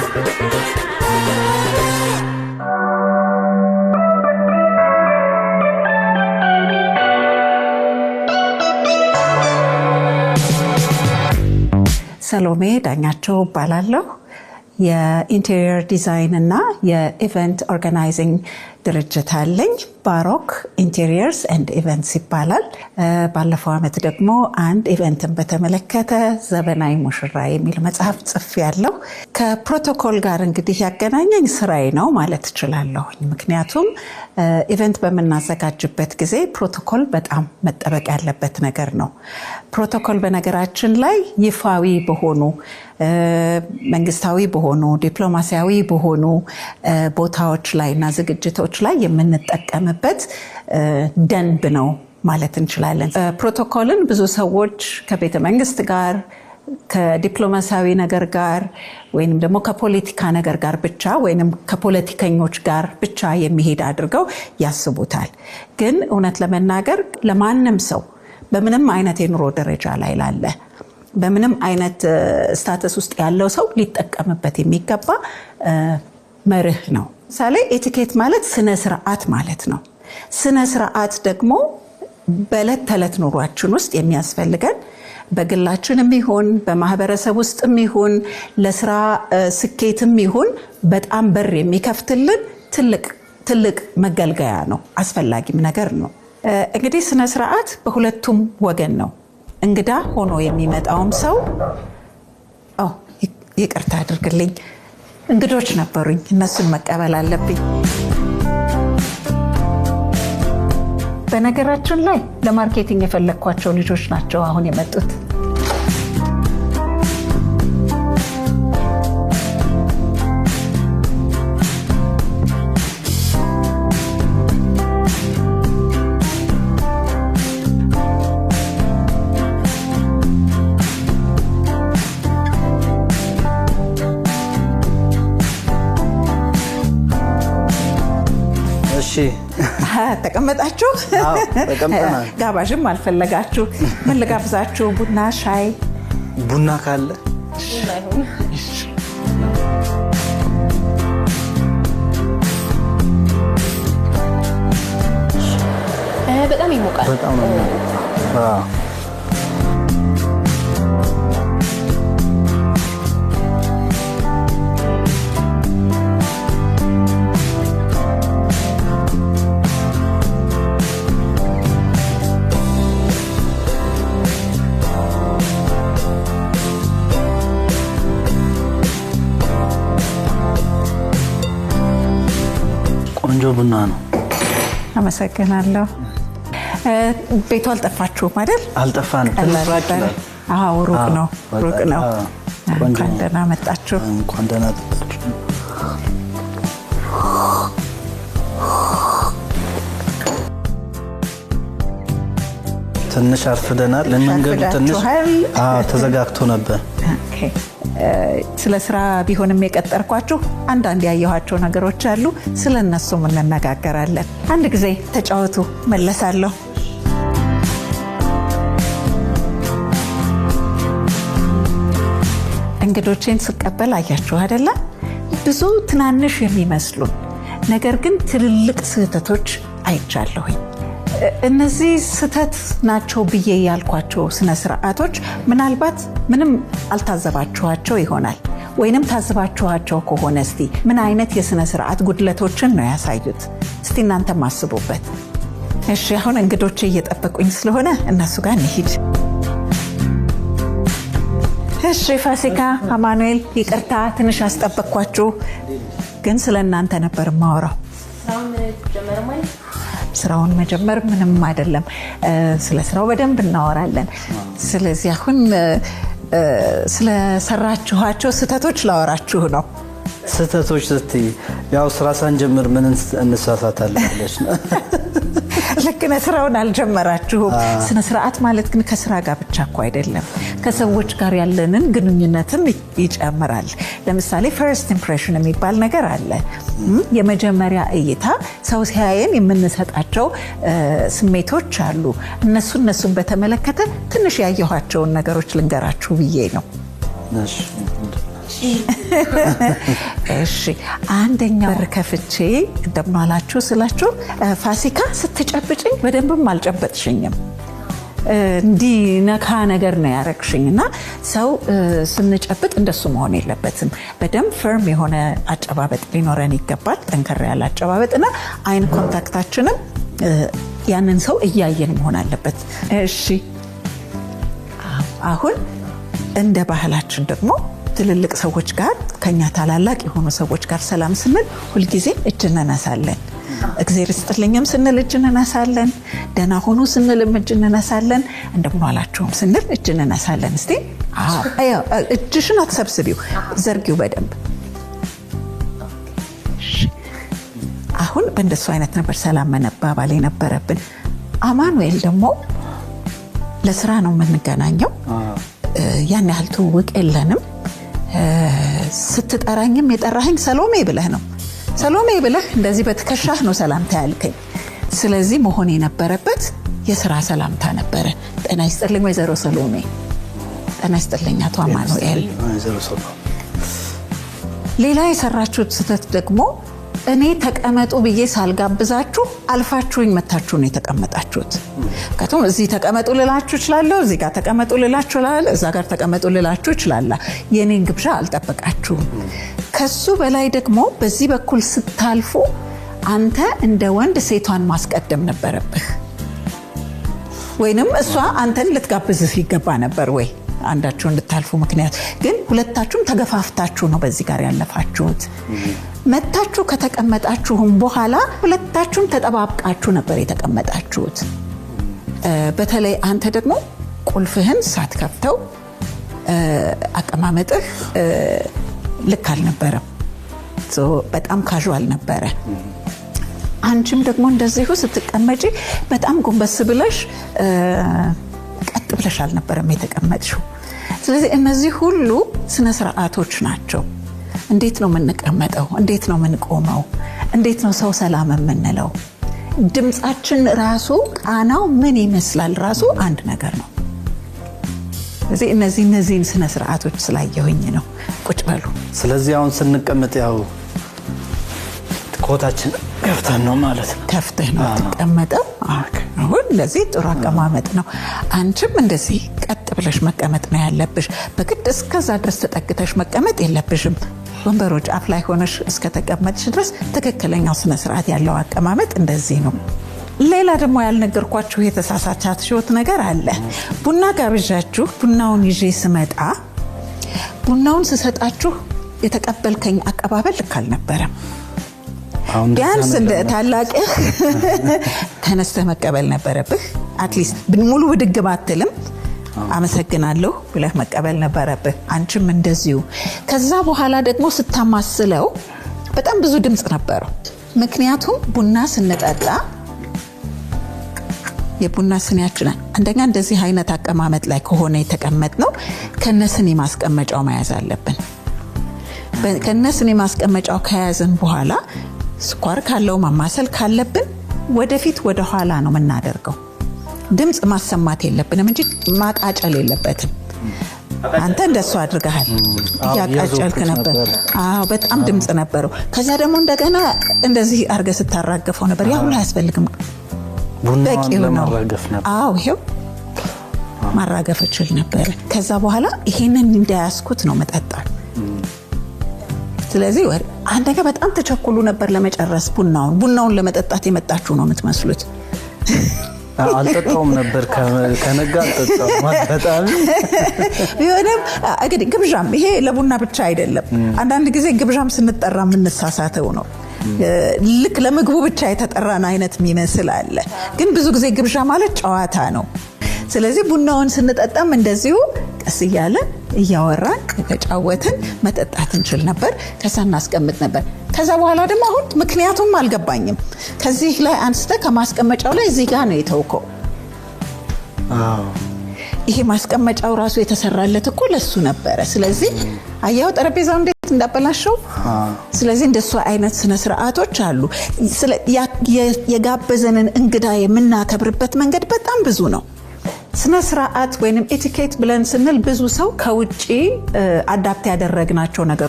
ሰሎሜ ዳኛቸው ባላለው የኢንቴሪየር ዲዛይን እና የኢቨንት ኦርጋናይዚንግ ድርጅት አለኝ ባሮክ ኢንቴሪየርስ ኤንድ ኢቨንትስ ይባላል ባለፈው አመት ደግሞ አንድ ኢቨንትን በተመለከተ ዘበናዊ ሙሽራ የሚል መጽሐፍ ጽፌያለሁ ከፕሮቶኮል ጋር እንግዲህ ያገናኘኝ ስራዬ ነው ማለት እችላለሁ ምክንያቱም ኢቨንት በመናዘጋጅበት ጊዜ ፕሮቶኮል በጣም መጠበቅ ያለበት ነገር ነው ፕሮቶኮል በነገራችን ላይ ይፋዊ በሆኑ መንግስታዊ በሆኑ ዲፕሎማሲያዊ በሆኑ ቦታዎች ላይና ዝግጅቶች ላይ የምንጠቀምበት ደንብ ነው ማለት እንችላለን ፕሮቶኮልን ብዙ ሰዎች ከቤተ መንግስት ጋር ከዲፕሎማሲያዊ ነገር ጋር ወይንም ደግሞ ከፖለቲካ ነገር ጋር ብቻ ወይንም ከፖለቲከኞች ጋር ብቻ የሚሄድ አድርገው ያስቡታል ግን እውነት ለመናገር ለማንም ሰው በምንም አይነት የኑሮ ደረጃ ላይ ላለ በምንም አይነት ስታተስ ውስጥ ያለው ሰው ሊጠቀምበት የሚገባ መርህ ነው ሳሌ ኤቲኬት ማለት ስነ ስርዓት ማለት ነው ስነ ስርዓት ደግሞ በዕለት ተዕለት ኑሯችን ውስጥ የሚያስፈልገን በግላችንም ይሁን በማህበረሰብ ውስጥም ይሁን ለስራ ስኬትም ይሁን በጣም በር የሚከፍትልን ትልቅ መገልገያ ነው አስፈላጊም ነገር ነው እንግዲህ ስነ ስርዓት በሁለቱም ወገን ነው እንግዳ ሆኖ የሚመጣውም ሰው ይቅርታ አድርግልኝ እንግዶች ነበሩኝ እነሱን መቀበል አለብኝ በነገራችን ላይ ለማርኬቲንግ የፈለኳቸው ልጆች ናቸው አሁን የመጡት ተቀመጣችሁ ተቀምጠናል ጋባዥም አልፈለጋችሁ ምን ልጋብዛችሁ ቡና ሻይ ቡና ካለ አይሁን በጣም ይሞቃል በጣም ነው ቆንጆ ቡና ነው አመሰግናለሁ ቤቱ አልጠፋችሁም አይደል አልጠፋንም ሩቅ ነው እንኳን ደህና መጣችሁ ትንሽ አርፍደናል ለመንገዱ ትንሽ ተዘጋግቶ ነበር ስለ ስራ ቢሆንም የቀጠርኳችሁ አንዳንድ ያየኋቸው ነገሮች አሉ ስለነሱ እንነጋገራለን አንድ ጊዜ ተጫወቱ መለሳለሁ እንግዶቼን ስቀበል አያችሁ አይደለ ብዙ ትናንሽ የሚመስሉን ነገር ግን ትልልቅ ስህተቶች አይቻለሁኝ እነዚህ ስህተት ናቸው ብዬ ያልኳቸው ስነ ስርዓቶች ምናልባት ምንም አልታዘባችኋቸው ይሆናል ወይንም ታዘባችኋቸው ከሆነ እስቲ ምን አይነት የስነ ስርዓት ጉድለቶችን ነው ያሳዩት እስቲ እናንተ ማስቡበት እሺ አሁን እንግዶቼ እየጠበቁኝ ስለሆነ እነሱ ጋር እንሂድ እሺ ፋሲካ አማኑኤል ይቅርታ ትንሽ አስጠበቅኳችሁ ግን ስለእናንተ ነበር ማወራው ስራውን መጀመር ምንም አይደለም ስለ ስራው በደንብ እናወራለን ስለዚህ አሁን ስለ ሰራችኋቸው ስህተቶች ላወራችሁ ነው ስህተቶች ስትይ ያው ስራ ሳንጀምር ምን እንሳሳታለን ብለሽ ነው ለከነ ስራውን አልጀመራችሁም ስነ ስርዓት ማለት ግን ከስራ ጋር ብቻ እኮ አይደለም ከሰዎች ጋር ያለንን ግንኙነትም ይጨምራል ለምሳሌ ፈርስት ኢምፕሬሽን የሚባል ነገር አለ የመጀመሪያ እይታ ሰው ሲያየን የምንሰጣቸው ስሜቶች አሉ እነሱን በተመለከተ ትንሽ ያየኋቸውን ነገሮች ልንገራችሁ ብዬ ነው እሺ አንደኛው በር ከፍቼ እንደማላችሁ ስላችሁ ፋሲካ ስትጨብጭኝ በደንብም አልጨበጥሽኝም እንዲህ ነካ ነገር ነው ያረክሽኝና ሰው ስንጨብጥ እንደሱ መሆን የለበትም በደንብ ፈርም የሆነ አጨባበጥ ሊኖረን ይገባል ጠንከር ያለ አጨባበጥና አይን ኮንታክታችንም ያንን ሰው እያየን መሆን አለበት እሺ አሁን እንደ ባህላችን ደግሞ ትልልቅ ሰዎች ጋር ከኛ ታላላቅ የሆኑ ሰዎች ጋር ሰላም ስንል ሁሉ ጊዜ እጅ እንነሳለን እግዚአብሔር ይስጥልኝም ስንል እጅ እንነሳለን ደና ሆኖ ስንልም እጅ እንነሳለን እንደምዋላችሁም ስንል እጅ እንነሳለን እስቲ እጅሽን አትሰብስቢው ዘርጊው በደንብ አሁን በእንደሱ አይነት ነበር ሰላም መነባባል የነበረብን አማኑኤል ደግሞ ለስራ ነው የምንገናኘው ያን ያህል ትውውቅ የለንም ስትጠራኝም የጠራኸኝ ሰሎሜ ብለህ ነው ሰሎሜ ብለህ እንደዚህ በትከሻህ ነው ሰላምታ ያልከኝ ስለዚህ መሆን የነበረበት የስራ ሰላምታ ነበረ ጤና ይስጥልኝ ወይዘሮ ሰሎሜ ጤና ይስጥልኝ አቶ አማኑኤል ሌላ የሰራችሁት ስህተት ደግሞ እኔ ተቀመጡ ብዬ ሳልጋብዛችሁ አልፋችሁኝ መታችሁ ነው የተቀመጣችሁት ከቶም እዚህ ተቀመጡ ልላችሁ ይችላል እዚህ ጋር ተቀመጡ ልላችሁ ይችላል እዛ ጋር ተቀመጡ ልላችሁ ይችላል የኔን ግብዣ አልጠበቃችሁም ከሱ በላይ ደግሞ በዚህ በኩል ስታልፉ አንተ እንደ ወንድ ሴቷን ማስቀደም ነበረብህ ወይንም እሷ አንተን ልትጋብዝህ ይገባ ነበር ወይ አንዳችሁ እንድታልፉ ምክንያት ግን ሁለታችሁም ተገፋፍታችሁ ነው በዚህ ጋር ያለፋችሁት መታችሁ ከተቀመጣችሁም በኋላ ሁለታችሁም ተጠባብቃችሁ ነበር የተቀመጣችሁት በተለይ አንተ ደግሞ ቁልፍህን ሳትከፍተው አቀማመጥህ ልክ አልነበረም በጣም ካዡዋል ነበረ አንቺም ደግሞ እንደዚሁ ስትቀመጪ በጣም ጎንበስ ብለሽ ቀጥ ብለሽ አልነበረም የተቀመጥሽው ስለዚህ እነዚህ ሁሉ ስነ ስርዓቶች ናቸው እንዴት ነው የምንቀመጠው እንዴት ነው የምንቆመው እንዴት ነው ሰው ሰላም የምንለው ድምጻችን ራሱ ቃናው ምን ይመስላል ራሱ አንድ ነገር ነው ስለዚህ እነዚህን ስነ ስርዓቶች ስላየሁኝ ነው ቁጭ በሉ ስለዚህ አሁን ስንቀመጥ ያው ኮታችን ከፍተን ነው ማለት ነው ከፍተህ ነው ተቀመጠው አሁን ለዚህ ጥሩ አቀማመጥ ነው አንቺም እንደዚህ ቀጥ ብለሽ መቀመጥ ነው ያለብሽ በግድ እስከዛ ድረስ ተጠግተሽ መቀመጥ የለብሽም ወንበሮች አፍ ላይ ሆነሽ እስከ ተቀመጥሽ ድረስ ትክክለኛው ስነ ስርዓት ያለው አቀማመጥ እንደዚህ ነው ሌላ ደግሞ ያልነገርኳችሁ የተሳሳቻችሁት ነገር አለ ቡና ጋብዣችሁ ቡናውን ይዤ ስመጣ ቡናውን ስሰጣችሁ የተቀበልከኝ አቀባበል ልክ አልነበረም ቢያንስ እንደ ታላቅህ ተነስተህ መቀበል ነበረብህ አትሊስት ሙሉ ብድግ ባትልም አመሰግናለሁ ብለህ መቀበል ነበረብህ አንቺም እንደዚሁ ከዛ በኋላ ደግሞ ስታማስለው በጣም ብዙ ድምጽ ነበረው ምክንያቱም ቡና ስንጠጣ የቡና ስኒያችን አንደኛ እንደዚህ አይነት አቀማመጥ ላይ ከሆነ የተቀመጥነው ከነስኒ ማስቀመጫው መያዝ አለብን ከነስኒ ማስቀመጫው ከያዝን በኋላ ስኳር ካለው ማማሰል ካለብን ወደፊት ወደ ኋላ ነው የምናደርገው ድምጽ ማሰማት የለብንም እንጂ ማቃጨል የለበትም አንተ እንደሱ አድርገሃል ያቃጨልክ ነበር በጣም ድምጽ ነበረው ከዛ ደግሞ እንደገና እንደዚህ አርገ ስታራገፈው ነበር ያው ላይ ያስፈልግም ቡናውን ለማራገፍ ነበር ይሄው ማራገፍ ይችላል ነበር ከዛ በኋላ ይሄንን እንዳያስኩት ነው መጠጣት ስለዚህ አንደኛ በጣም ተቸኩሉ ነበር ለመጨረስ ቡናውን ለመጠጣት የመጣችሁ ነው የምትመስሉት አልጠጣውም ነበር ከነጋ አልጠጣው በጣም ቢሆንም እንግዲህ ግብዣም ይሄ ለቡና ብቻ አይደለም አንዳንድ ጊዜ ግብዣም ስንጠራ የምንሳሳተው ነው ልክ ለምግቡ ብቻ የተጠራን አይነት የሚመስል አለ ግን ብዙ ጊዜ ግብዣ ማለት ጨዋታ ነው ስለዚህ ቡናውን ስንጠጣም እንደዚሁ ቀስ እያለ እያወራን ተጫወትን መጠጣት እንችል ነበር ከዛ እናስቀምጥ ነበር ከዛ በኋላ ደግሞ አሁን ምክንያቱም አልገባኝም ከዚህ ላይ አንስተ ከማስቀመጫው ላይ እዚህ ጋር ነው የተውከው ይሄ ማስቀመጫው ራሱ የተሰራለት እኮ ለሱ ነበረ ስለዚህ አያው ጠረጴዛው እንዴት እንዳበላሸው ስለዚህ እንደሱ አይነት ስነ ስርዓቶች አሉ የጋበዘንን እንግዳ የምናከብርበት መንገድ በጣም ብዙ ነው ስነ ስርዓት ወይንም ኤቲኬት ብለን ስንል ብዙ ሰው ከውጪ አዳፕት ያደረግናቸው ነገሮች